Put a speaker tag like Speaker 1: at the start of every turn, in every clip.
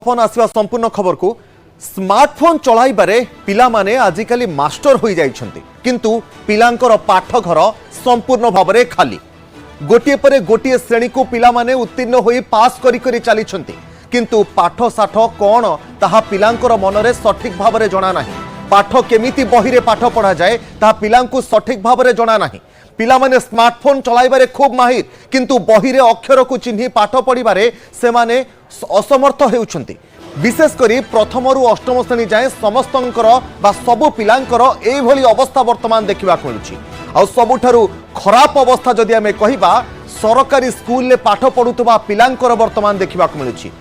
Speaker 1: Phone आसवा संपूर्ण खबर को स्मार्टफोन चलाइबारे पिला माने आजिकली मास्टर हो जाइछन्ति किंतु पिलांकर पाठ घर संपूर्ण भाव में खाली गोटे परे गोटे श्रेणी को पिला माने उत्तीर्ण होई पास करी करी चलीछन्ति किंतु पाठ साठ कौन ताहा पिलांकर मनरे सठिक भाव में जणा नाही। पाठ केमिति बहिरे पाठ पढ़ा जाए ताहा पिलांकु सठिक भाव में जणा नाही। पिला माने स्मार्टफोन चलाइबारे खूब माहिर किंतु बहिरे अक्षर को चिन्हि पाठ पढ़िबारे से माने असमर्थ हेउछन्ति। विशेष करी प्रथम रु अष्टम श्रेणी जाए समस्तंकर बा सबु पिलांकर एभली अवस्था वर्तमान देखा मिलुछि। आ सबुठारु खराब अवस्था जदि आमे कहिबा सरकारी स्कूल ले पाठ पढुतबा पिलांकर वर्तमान देखा मिलुछि।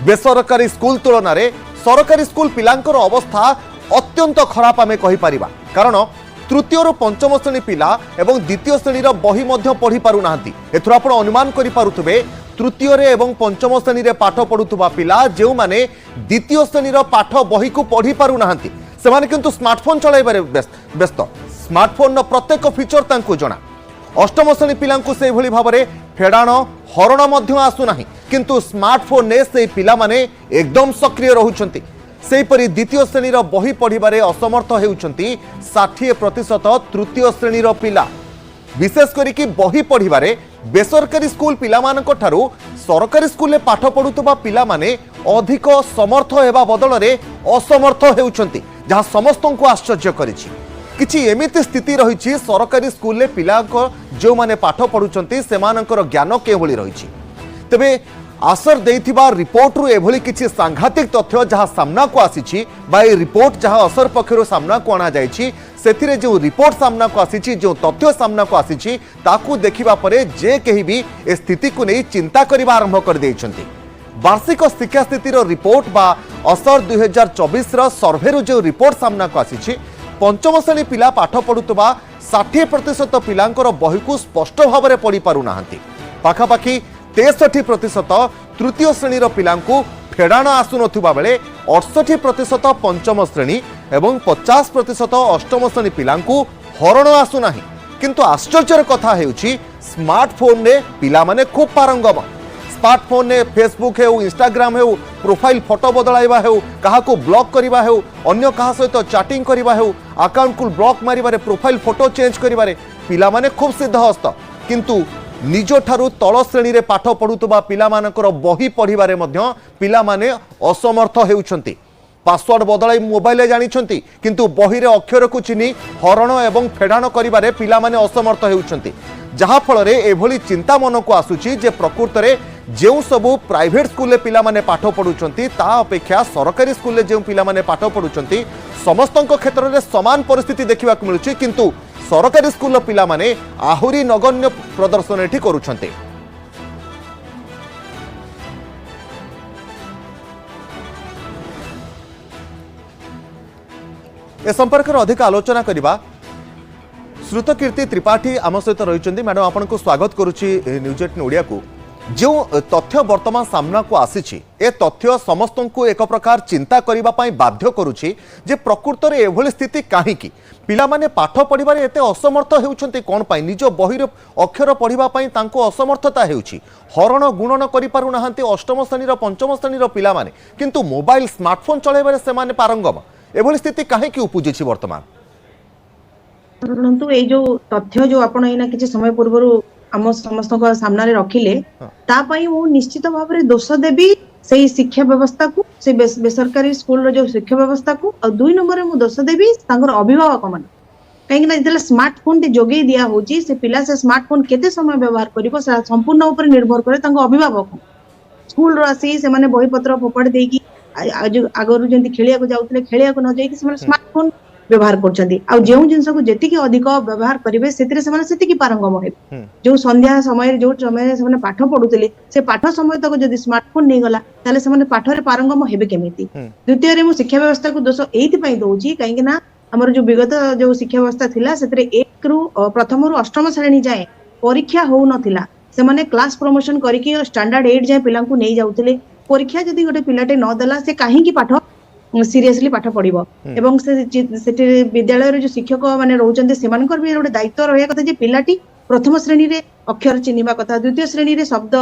Speaker 1: बेसरकारी स्कूल तुलन में सरकारी स्कूल पिलांकर अवस्था अत्यंत खराब आमे कहि परिबा कारण तृतीय रु पंचम श्रेणी पिला एवं द्वितीय श्रेणी बही मध्य पढ़ी पारु नाहंती। एथुर आपण अनुमान करि पारुथबे तृतीय रे एवं पंचम श्रेणी रे पाठ पढुतबा पिला जेउ माने द्वितीय श्रेणी पाठ बही को पढ़ी पारु नाहंती से माने किंतु स्मार्टफोन चलाइबारे व्यस्त। स्मार्टफोन नो प्रत्येक फीचर तांको जणा। अष्टम श्रेणी पिलांको से भली भाबरे फेडाण हरण मध्य आसु नाही किंतु स्मार्टफोन ने से पिला माने एकदम सक्रिय रहुछंती। सेहीपरि द्वितीय श्रेणीर बही पढ़िबारे असमर्थ हेउछंती 60% तृतीय श्रेणीर पिला। विशेष करिकी बही पढ़िबारे बेसरकारी स्कूल पिलामानक ठारू सरकारी स्कूल पाठ पढ़ुतबा पिला माने अधिक समर्थ हेबा बदलरे असमर्थ हेउछंती जहाँ समस्तंको आश्चर्य करिछि। किछि एमिति स्थिति रहिछि सरकारी स्कूल पिलाको जो माने पाठ पढ़ुछंती सेमानकर ज्ञान केभली रहिछि। तबे आसर देइथिबा रिपोर्ट रु एभली किछि सांघातिक तथ्य जहाँ सामना को आसीछि बा ए रिपोर्ट जहाँ असर पक्षरु सामना को आना जाइछि सेथिरे जो रिपोर्ट सामना को आसीछि जो तथ्य सामना को आसीछि ताकू देखिबा परे जे केही भी ए स्थिति को नै चिंता करिबा आरंभ कर दैछन्ति। वार्षिक शिक्षा स्थितिर रिपोर्ट बा असर 2024 रो सर्वे रु जो रिपोर्ट सामना को आसीछि पंचम श्रेणी पिला पाठ पढुतबा 60% पिलांकर बही को स्पष्ट भाव में पढ़ी पारु नाहंती। पाखापाखी 63% तृतीय श्रेणीर पिलांकु फेडाण आसु नथुबा बेले 68% पंचम श्रेणी एवं 50% अष्टम श्रेणी पिलांकु हरण आसु नाही। किंतु आश्चर्यर कथा हेउछि स्मार्टफोन ने पिला माने खूब पारंगम। स्मार्टफोन ने फेसबुक हेउ इंस्टाग्राम हेउ प्रोफाइल फोटो बदलाइबा हेउ काहाको ब्लॉक करिबा हेउ अन्य कहा सहित चैटिंग करिबा हेउ अकाउंट को ब्लॉक मारिबारे प्रोफाइल फोटो चेंज करिबारे पिला माने खूब सिद्धहस्त किंतु निज ठारू तल श्रेणी रे पाठ पढ़ुतबा पिला मानकर बही पढ़िबारे मध्य पिला माने असमर्थ हेउछन्ति। पासवर्ड बदलाई मोबाइल जानिछन्ति किंतु बही रे अक्षर को चिन्हि हरण एवं फेडाण करिबारे पिला माने असमर्थ हेउछन्ति जहा फल रे एभली चिंता मन को आसुछि जे प्रकृत रे जेउ सबु प्राइवेट स्कूल ले पिला माने पाठ पढुछन्ति ता अपेक्षा सरकारी स्कूल ले जेउ पिला माने पाठ पढुछन्ति समस्तक क्षेत्र रे समान परिस्थिति देखिबा को मिलुछि किंतु सरकारी स्कूल पिला माने आहुरी नगण्य प्रदर्शन एठी करूछन्ते। ए संपर्क में अधिक आलोचना करबा श्रुतकीर्ति त्रिपाठी आम सहित रही। मैडम आपको स्वागत करुच्ची न्यूज 18 ओडिया को। जो तथ्य वर्तमान सामना को आसी ए तथ्य समस्त को एक प्रकार चिंता करने बाध्य करुच्ची जे प्रकृत में एभली स्थिति कहीं पिला माने पाठ पढ़िबारे एते असमर्थ हेउछन्ते कोन पाई निज बहिर अक्षर पढ़िबा पाई तांको असमर्थता हेउछि। हरण गुणन करि पारु नाहंती अष्टम श्रेणी पंचम श्रेणी पिला माने किंतु मोबाइल स्मार्टफोन चलाइबारे से माने पारंगम। एभली स्थिति काहे कि उपजिछि वर्तमान
Speaker 2: परंतु ए जो तथ्य जो आपण एना किछि समय पूर्व आम समस्त सामना रे रखिले ता पई वो निश्चित भाव में दोष देबी से शिक्षा व्यवस्था को से बेसरकारी स्कूल रो जो शिक्षा व्यवस्था को और दुई नंबर रे मु दोष देबी तांगर अभिभावक मान कहीं ना जेला स्मार्टफोन टे जोगे दिया होची से पिला से स्मार्टफोन केते समय व्यवहार करिवो से संपूर्ण ऊपर निर्भर करे तांको अभिभावक स्कूल रो आसी से माने बही पत्र फोपाड़ देकी आगरु जेंति खेलिया को जाउतले खेलिया को न जाई कि से स्मार्टफोन व्यवहार करछन्ती आ जेउ जिंस को जेतिकी अधिक व्यवहार करिवे सेतिरे से माने सेतिकी पारंगम हेबे। जो संध्या समय जो समय से माने पाठ पढुतले से पाठ समय तक जदि स्मार्टफोन नै गला ताले से माने पाठ रे पारंगम हेबे केमिति। द्वितीय रे मु शिक्षा व्यवस्था को दोष एथि पई दोउची काहे कि ना हमर जो विगत जो शिक्षा व्यवस्था थिला सेतिरे 1 रु प्रथम रु अष्टम श्रेणी जाए परीक्षा हो नथिला से माने क्लास प्रमोशन करिकि स्टैंडर्ड 8 जाए पिला को नै जाउतले परीक्षा जदि गोटे पिलाटे न देला से काहे कि पाठ सीरियसली पाठ पढ़िबो एवं से विद्यालय जो शिक्षक माने रहउचंते सेमानकर भी गोटे दायित्व रहया कथा जे पिलाटी प्रथम श्रेणी रे अक्षर चिन्हिबा कथा द्वितीय श्रेणी रे शब्द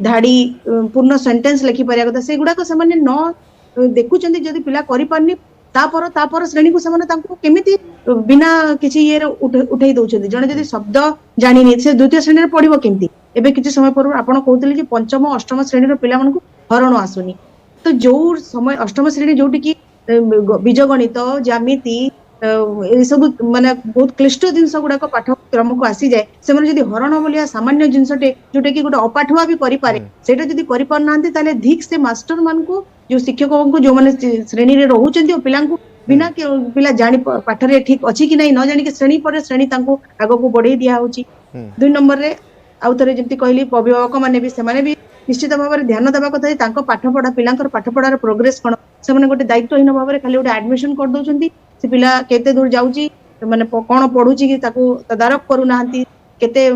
Speaker 2: धाड़ी पूर्ण सेंटेंस लिखि पारिया कथा से गुडा को से माने न देखुचंदी जदी पिला करि पारनी तापर श्रेणी को से तांको केमिति बिना किछि ये उठै दउछंदी जने जदी शब्द जानि नि से द्वितीय श्रेणी रे पढिबो केमिति एबे किछि समय पूर्व आपण कहउतले जे पंचम अष्टम श्रेणी रो पिला मानकु हरण आसुनी तो जो समय अष्टम श्रेणी जोटी की बीजगणित ज्यामिति ए सब माने बहुत क्लिष्ट जिनस गुडा को पाठ्यक्रम को आसी जाए से माने जदी हरण बोलिया सामान्य जिनसटे जोटे की गोटे अपाठुआ भी करि पारे सेटा जदी करि पार नांती ताले धिक से मास्टर मान को जो शिक्षकों को जो माने श्रेणी रे रहउचंती ओ पिला को बिना के पिला जानि पाठ रे ठीक अछि कि नै न जानि के श्रेणी पर श्रेणी तांको आगो को बढ़ै दिया होची दुई नंबर रे आउ थरे जेंति कहली अभिभावक माने भी से माने भी निश्चित भाव में ध्यान देवा कथा तांको पाठपढ़ा पिलांकर पाठपढ़ार प्रोग्रेस कोन से माने गोटे दायित्वहीन भाव में खाली गोटे एडमिशन कर दउचंती से पिला केते दूर जाउची माने कोन पढुची कि ताको तदारक करू नाहंती केते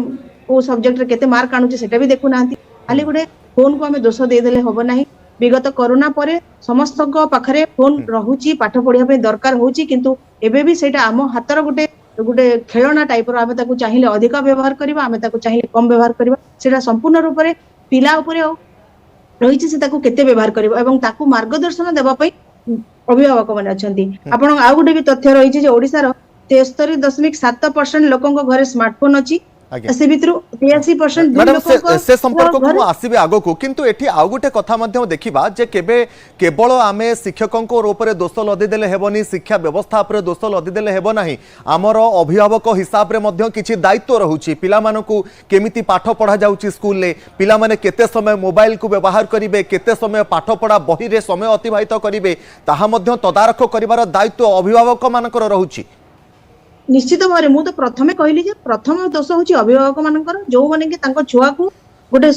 Speaker 2: को सब्जेक्ट रे केते मार्क आनुची सेटा भी देखु नाहंती खाली गोटे फोन को हमें दोष दे देले होबो नाही विगत कोरोना परे समस्त को पाखरे फोन रहुची पाठ पढिया पे दरकार होची किंतु एबे भी सेटा आम हातर गोटे गोटे खेलना टाइप रो आमे ताको चाहिए अधिक व्यवहार करबा आमे ताको चाहिए कम व्यवहार करबा सेटा संपूर्ण रूप रे पिला उपरे रही से ताको केते व्यवहार करबो एवं ताको मार्गदर्शन देबा पई अभिभावक माने अछंती आपण आ गुटे भी तथ्य रही जे ओडिसा रो 73.7% लोकन को घरे स्मार्टफोन अछि से भितरु 83%
Speaker 1: मैडम से संपर्क को मु आसीबे आगो को किंतु एठी आउ गुटे कथा माध्यम देखिबा जे केवल आमे शिक्षकों को ऊपर दोष लदी देले हेबनी शिक्षा व्यवस्था ऊपर दोष लदी देले हेबो नाही हमर अभिभावक हिसाब रे मध्य किछि दायित्व रहउची पिला मानकु केमिति पाठ पढा जाउची स्कूल ले पिला माने केते समय मोबाइल को व्यवहार करिवे केते समय पाठ पढा बही रे समय अतिबाहित करिवे ताहा मध्य तदारख करिवार दायित्व अभिभावक मानकर रहउची
Speaker 2: निश्चित भाव मु तो प्रथमे कहली जे प्रथम दोष होची अभिभावक मानकर जो माने कि तांको छुआ को गोटे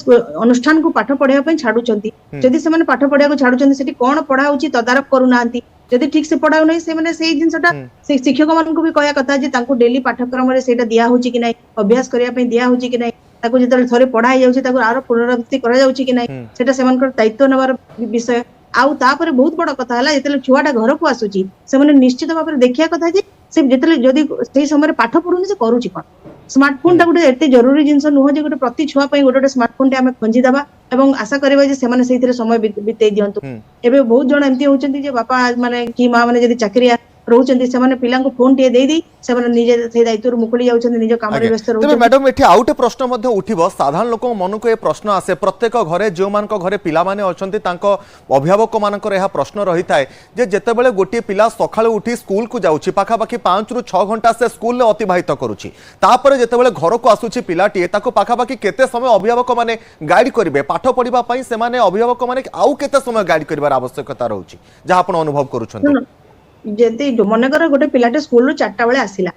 Speaker 2: अनुष्ठान को पाठ पढ़िया पे छाडुचंती जदि से माने पाठ पढ़िया को छाडुचंती सेठी कोन पढ़ा होची तदारक करू नांती जदि ठीक से पढ़ाउ नै से माने सेही जिंसटा से शिक्षक मान को भी कहया कथा जे तांको डेली पाठ्यक्रम रे सेटा दिया होची कि नै अभ्यास करिया पे दिया होची कि नै ताको जेतले थरे पढ़ाई जाउची ताको आरो पुनरावृत्ति करा जाउची कि नै सेटा सेमानकर दायित्व नबार विषय आउ तापर बहुत बड़ कथा हला जेतले छुआटा घर को आसुची से माने निश्चित भाव में देखिया कथा जे से जेतले जदि सेही समय पाठ पढुनी से करूची कोन स्मार्टफोन टा गोटे एते जरूरी जिंस नुह जे गोटे प्रति छुआ पई गोटे स्मार्टफोन टे हमें खंजी दबा एवं आशा करबा जे सेमाने सेहितरे समय बितेई दियंतु एबे बहुत जण एमती होचंती जे बापा माने की मां माने जदि चाकरिया रहउचंती सेमाने पिला को फोन टे देई देई सेमाने निजे से दायित्व मुकुली जाउचंती निज काम रे व्यस्त रहउचंती
Speaker 1: मैडम एठी आउटे प्रश्न मध्ये उठिबो साधारण लोक मन को ए प्रश्न आसे प्रत्येक घरे जो मान को घरे पिला माने अछंती तांको अभिभावक मानकर एहा प्रश्न रही थाए जे जेतेबेले गोटी पिला सखाळे उठी स्कूल को जाउची पाखा पाखी 5 रु 6 घंटा से स्कूल ले अतिबाहित करूची तापर जेतेबेले घर को आसुची पिलाटी ताको पाखा पाखी केते समय अभिभावक माने गाइड करिवे पाठ पढिबा पई से माने अभिभावक माने आउ केते समय गाइड करिवार आवश्यकता रहउची जहा आपण अनुभव करूछंती
Speaker 2: जदि मनकर गोटे पिलाटे स्कूल रो 4टा बेले आसिला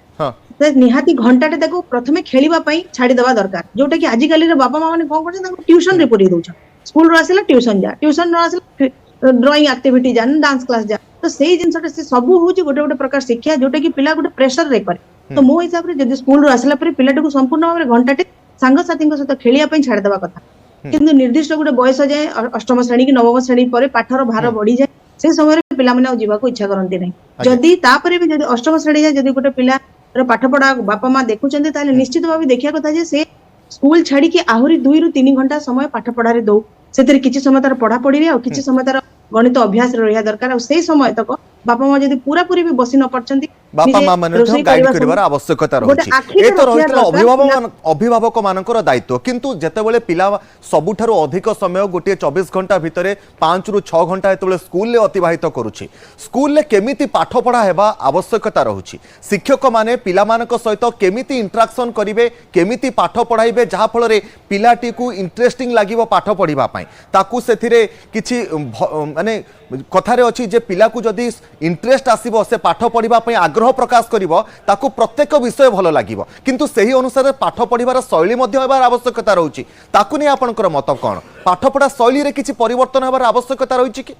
Speaker 2: निहाती घंटाटे ताको प्रथमे खेलिबा पई छाडी देबा दरकार जोटा कि आजि काली रे बाबा मां माने कोन करछन ताको ट्यूशन रे पढी दोछ स्कूल रो आसिला ट्यूशन जा ट्यूशन रो आसिला ड्राइंग एक्टिविटी जा डांस क्लास जा तो सेही जिंसटा से सब होची गोटे गोटे प्रकार शिक्षा जोटा कि पिला गोटे प्रेशर रे करे तो मो हिसाब रे जदि स्कूल रो आसिला पर पिलाटे को संपूर्ण भाव रे घंटाटे संग साथी को सहित खेलिया पई छाडी देबा कथा किंतु निर्दिष्ट गोटे बयस जाए अष्टम श्रेणी कि नवम श्रेणी पर पाठर भार बढ़ी जाए से समय पिला माने जीवा को इच्छा करंती नै जदि तापरे भी जदि अष्टम श्रेणी जाए जदि गोटे पिला रो पाठ पढ़ा बापा मां देखुचंती ताले निश्चित भाव देखिया कथा जे से स्कूल छाड़ी के आहुरी 2 रु 3 घंटा समय पाठ पढ़ारे दो सेतिर किछि समय तार पढ़ा पढ़ी रे आ किछि समय तार गणित अभ्यास रहिया दरकार आ सेही समय तक बापा मां जदि पूरा पूरी भी बसी न पड़चंती
Speaker 1: बापा मां माने गाइड करिवार आवश्यकता रहउची ए तो रहितला अभिभावक मानकर दायित्व किंतु जेतेबेले पिला सबुठारु अधिक समय गोटे 24 घंटा भितरे 5 रु 6 घंटा एतबेले स्कूल ले अतिबाहित करूची स्कूल ले केमिति पाठ पढ़ा हेबा आवश्यकता रहउची शिक्षक माने पिला मानक सहित केमिति इंटरेक्शन करिवे केमिति पाठ पढ़ाइबे जहा फल रे पिलाटी को इंटरेस्टिंग लागिवो पाठ पढ़िबा पई ताकू सेथिरे किछि माने कथारे अछि जे पिला को जदि इंटरेस्ट आसीबो से पाठ पढ़िबा पई आग्रह प्रकाश करिवो ताकू प्रत्येक विषय भलो लागिवो किंतु सेही अनुसार पाठ पढ़िबार शैली मध्ये हेबार आवश्यकता रहउची ताकू नै आपनकर मत कोन पाठ पढ़ा शैली रे किछि परिवर्तन हेबार आवश्यकता रहउची कि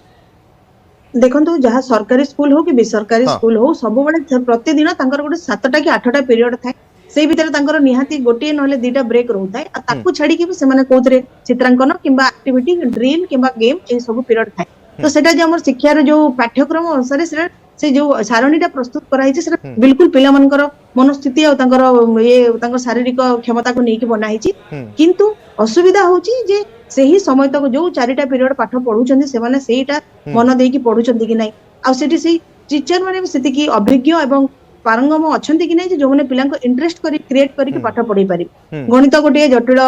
Speaker 2: देखंतु जहा सरकारी स्कूल हो कि बेसरकारी स्कूल हो सब बळे प्रतिदिन तांकर गोटे 7टा कि 8टा पीरियड थाए से भीतर तांकर निहाती गोटे नहले 2टा ब्रेक रहउताय आ ताकू छाडी के से माने कोथरे चित्रांकन किबा एक्टिविटी ड्रिल किबा गेम ए सब पीरियड थाए तो सेटा जे हमर शिक्षा रे जो पाठ्यक्रम अनुसार से से जो सारणीटा प्रस्तुत कराई सेटा बिल्कुल पिला मानकर मनस्थिति और तांकर ये तांकर शारीरिक क्षमता को नेकी बनाई किंतु असुविधा होची जे सेही समय तक जो 4टा पीरियड पाठ पढुचंदी से माने सेहीटा मन देकी पढुचंदी कि नै आ सेठी से टीचर माने सेति की अभिज्ञ एवं पारंगम अछंती कि नै जे जो माने पिलांको इंटरेस्ट करी क्रिएट करी कि पाठ पढी पारि गणित गोटे जटिल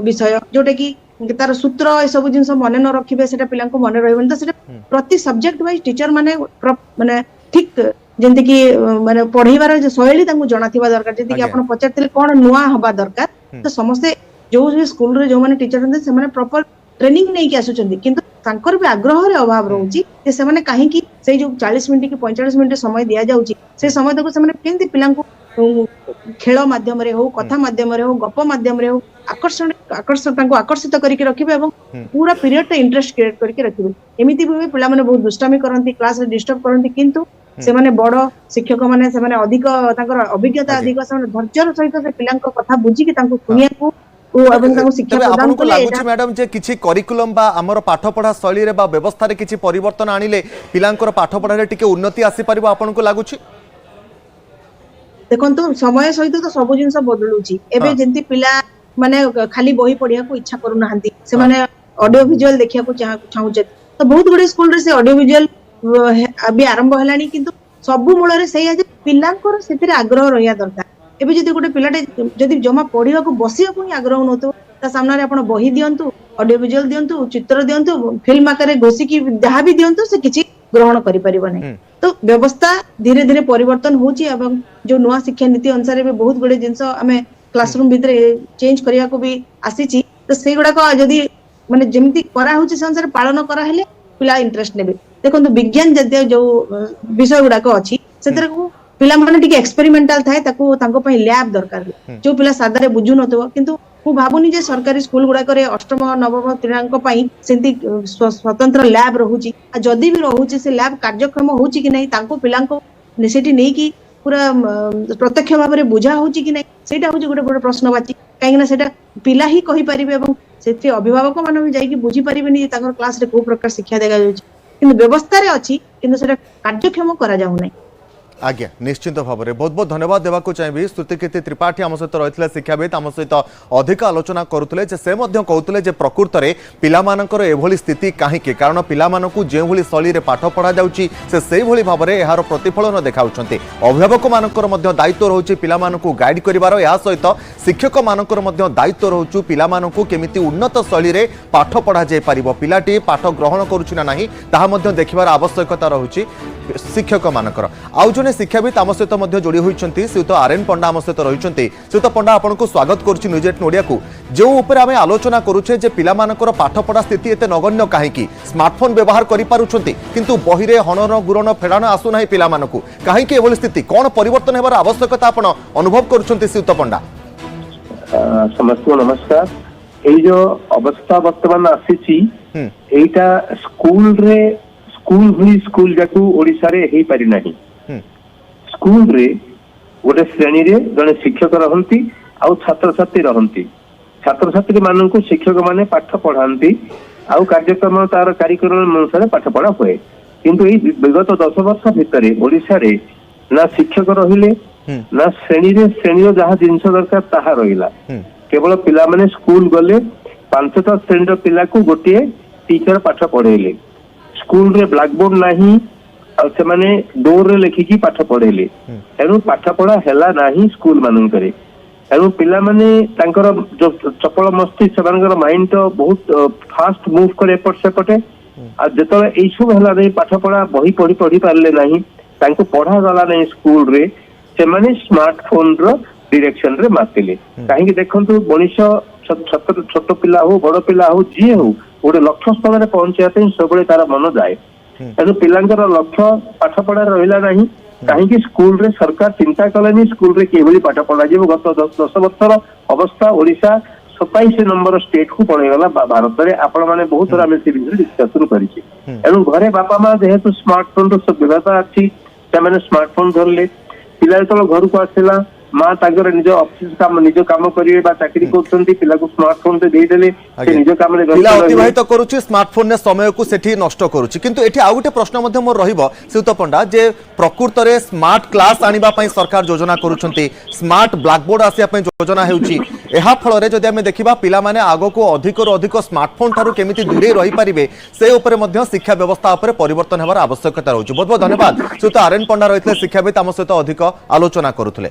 Speaker 2: विषय जोटे कि तार सूत्र ए सब जिंस मन न रखिबे सेटा पिलांको मन रहबन त सेटा प्रति सब्जेक्ट वाइज टीचर माने माने ठीक जेंति कि माने पढीबार जे शैली तांको जणाथिबा दरकार जेंति कि आपण पचारथिले कोन नुवा हबा दरकार तो समस्त जो स्कूल रे जो माने टीचर हन से माने प्रॉपर ट्रेनिंग नै कि आसुचंदी किंतु तांकर भी आग्रह रे अभाव रहउची जे से माने काहे कि से जो 40 मिनिट कि 45 मिनिट समय दिया जाउची से समय तक से माने केंति पिलांको खेल माध्यम रे हो कथा माध्यम रे हो गप माध्यम रे हो आकर्षण आकर्षित करके रखिबे एवं पूरा पीरियड इंटरेस्ट क्रिएट करके रखिबे एमिति भी पिला माने बहुत दुष्टामी करंती क्लास रे डिस्टर्ब करंती किंतु से माने बड़ शिक्षक माने से माने अधिक तांकर अभिज्ञता अधिक से माने धैर्यर सहित से पिलांको कथा बुझी कि तांको सुनिया को एवं तांको शिक्षा प्रदान
Speaker 1: को लागुची मैडम जे किछि करिकुलम बा हमर पाठ पढ़ा शैली रे बा व्यवस्था रे किछि परिवर्तन आनिले पिलांकर पाठ पढ़ा रे टिके उन्नति आसी परिबो आपन को लागुची
Speaker 2: देखंतु समय सहित तो सब जिंस बदलुची एबे जेंति पिला माने खाली बही पढ़िया को इच्छा करू नाहंती से माने ऑडियो विजुअल देखिया को चाहूचे तो बहुत गुडे स्कूल रे से ऑडियो विजुअल अभी आरंभ हलानी किंतु सब मूल रे सही जे पिलांकर सेतिर आग्रह रहिया दरकार एबे जदी गोटे पिलाटे जदी जमा पढ़िया को बसिया को आग्रह नतो ता सामने रे आपण बही दियंतु ऑडियो विजुअल दियंतु चित्र दियंतु फिल्म आकारे घोषी की जहा भी दियंतु से किछि ग्रहण करि परिबो नै तो व्यवस्था धीरे धीरे परिवर्तन होची एवं जो नवा शिक्षा नीति अनुसार भी बहुत गुडे जिंस हमें क्लासरूम भीतर चेंज करिया को भी आसीची तो से गुडा को जदी माने जेमति करा होची से अनुसार पालन करा हेले पिला इंटरेस्ट नेबे देखंतु विज्ञान जदे जो विषय गुडा को अछि सेतर को पिला माने टिके एक्सपेरिमेंटल थाए ताको तांको पय लैब दरकार जो पिला सादारे बुझु नथो किंतु मु भाबुनी जे सरकारी स्कूल गुडा करे अष्टम नवम त्रिणांक पय सेंति स्वतंत्र लैब रहूची आ जदी भी रहूची से लैब कार्यक्रम होची कि नै तांको पिलांको नेसेटी नै कि पूरा प्रत्यक्ष भाव में बुझा होची कि नै सेटा होची गोटे बड़ प्रश्नवाची काहे ना सेटा पिला ही कहि परिबे एवं सेति अभिभावक माने भी जाई कि बुझी परिबेनी तांकर क्लास रे को प्रकार शिक्षा देगा जाउची किंतु व्यवस्था रे अछि किंतु सेटा कार्यक्षम करा जाउ नै
Speaker 1: आज्ञा निश्चिंत भाव में बहुत बहुत धन्यवाद देवाक चाहिए स्तुतिकीर्ति त्रिपाठी आम सहित रही शिक्षाविद आम सहित अधिक आलोचना करुले से कहते प्रकृत में पिलामानकर एभली स्थिति कहीं कारण पिलामानकु जो भली शैली रे पाठ पढ़ा जाउची से भली भाव में यार प्रतिफलन देखाउछन्ते अभिभावक मानकर दायित्व रोचे पिलामानकु गाइड करिवार या सहित शिक्षक मानकर दायित्व रोचु पिलामानकु केमिति उन्नत शैली रे पाठ पढ़ा जाय परिबो पिलाटी पाठ ग्रहण करूछि ना नाही ताहा देखिबार आवश्यकता रहुछि शिक्षक मानकर आउ जने शिक्षाविद आम सहित जोड़ी होती श्रीयुत आरएन पंडा आम सहित रही श्रीयुत पंडा आपको स्वागत करुच्ची न्यूज 8 ओडिया को जो ऊपर आम आलोचना करुचे जे पिलामानकर पाठपढ़ा स्थिति एते नगण्य कहीं स्मार्टफोन व्यवहार करिपारुछंती किंतु बही रे हनन गुरण फेड़ाण आसुना पिलामानकु कहीं एभली स्थिति कौन परिवर्तन हेबार आवश्यकता आपण अनुभव करुछंती श्रीयुत पंडा
Speaker 3: समस्त नमस्कार ए जो अवस्था वर्तमान आसीची एटा स्कूल भली स्कूल जाकू ओडिसा रे हेई पारि नाही स्कूल रे गोटे श्रेणी रे जने शिक्षक रहंती आउ छात्र छात्री रहंती छात्र छात्री माननकु शिक्षक माने पाठ पढ़ांती आउ कार्यक्रम तार कार्यक्रम अनुसार पाठ पढ़ा हुए किंतु ए विगत 10 वर्ष भितरे ओडिसा रे ना शिक्षक रहिले ना श्रेणी जहा जिनस दरकार ताहा रहिला केवल पिला माने स्कूल गले 5टा श्रेणी रो पिला को गोटे टीचर पाठ पढ़ेले स्कूल रे ब्लैक बोर्ड नाही से माने डोर रे लिखिकी पाठ पढ़ेले एनु पाठ पढ़ा हैला नाही स्कूल मानन करे एनु पिला माने तांकर जो चपल मस्ती सेमानकर माइंड तो बहुत फास्ट मूव करे एपट सेपटे आ जेतले एई सब हैला नै पाठ पढ़ा बही पढ़ी पारले नाही तांको पढ़ा गला नै स्कूल रे से माने स्मार्टफोन रो डायरेक्शन रे मातिले काहे कि देखंतु मनुष्य छोट पिला हो बड़ पिला हो जी हो गोटे लक्ष्य स्थल में पहुंचा सब तार मन जाए तेणु पिलांकर लक्ष्य पाठ पढ़ा रहा ना कहीं स्कूल रे सरकार चिंता कले स्कूल रे किभली पाठ पढ़ा गत 10 वर्षर अवस्था ओडिशा 27 नंबर स्टेट को पड़ेगला भारत में आपण मैंने बहुत थोड़ा डिस्कसन करें घरे बापा माँ जेहेतु स्मार्टफोन सुविधा अच्छी स्मार्टफोन धरले पिला जो घर को आसला ମା ତାଙ୍କର ନିଜ ଅଫିସ କାମ ନିଜ କାମ କରିବେ ବା ଚାକିରି କରୁଛନ୍ତି ପିଲାକୁ ସ୍ମାର୍ଟଫୋନ ଟେ ଦେଇଦେଲେ ସେ ନିଜ କାମରେ ବ୍ୟସ୍ତ
Speaker 1: ପିଲା
Speaker 3: ରହିବେ।
Speaker 1: ଅତିବାହିତ କରୁଛି ସ୍ମାର୍ଟଫୋନ ରେ ସମୟକୁ ସେଠି ନଷ୍ଟ କରୁଛି କିନ୍ତୁ ଏଠି ଆଉ ଗୋଟେ ପ୍ରଶ୍ନ ମଧ୍ୟ ମୋର ରହିବ ଶ୍ରୀଯୁକ୍ତ ପଣ୍ଡା ଯେ ପ୍ରକୃତରେ ସ୍ମାର୍ଟ କ୍ଲାସ ଆଣିବା ପାଇଁ ସରକାର ଯୋଜନା କରୁଛନ୍ତି ସ୍ମାର୍ଟ ବ୍ଲାକବୋର୍ଡ ଆସିବା ପାଇଁ ଯୋଜନା ହେଉଛି ଏହା ଫଳରେ ଯଦି ଆମେ ଦେଖିବା ପିଲାମାନେ ଆଗକୁ ଅଧିକରୁ ଅଧିକ ସ୍ମାର୍ଟଫୋନ ଠାରୁ କେମିତି ଦୂରେଇ ରହିପାରିବେ ସେ ଉପରେ ମଧ୍ୟ ଶିକ୍ଷା ବ୍ୟବସ୍ଥା ଉପରେ ପରିବର୍ତ୍ତନ ହେବାର ଆବଶ୍ୟକତା ରହିଛି। ବହୁତ ବହୁତ ଧନ୍ୟବାଦ ଶ୍ରୀଯୁକ୍ତ ଆର୍ଏନ୍ ପଣ୍ଡା ରହିଥିଲେ ଶିକ୍ଷାବିତ ଆମ ସହିତ ଅଧିକ ଆଲୋଚନା କରୁଥିଲେ।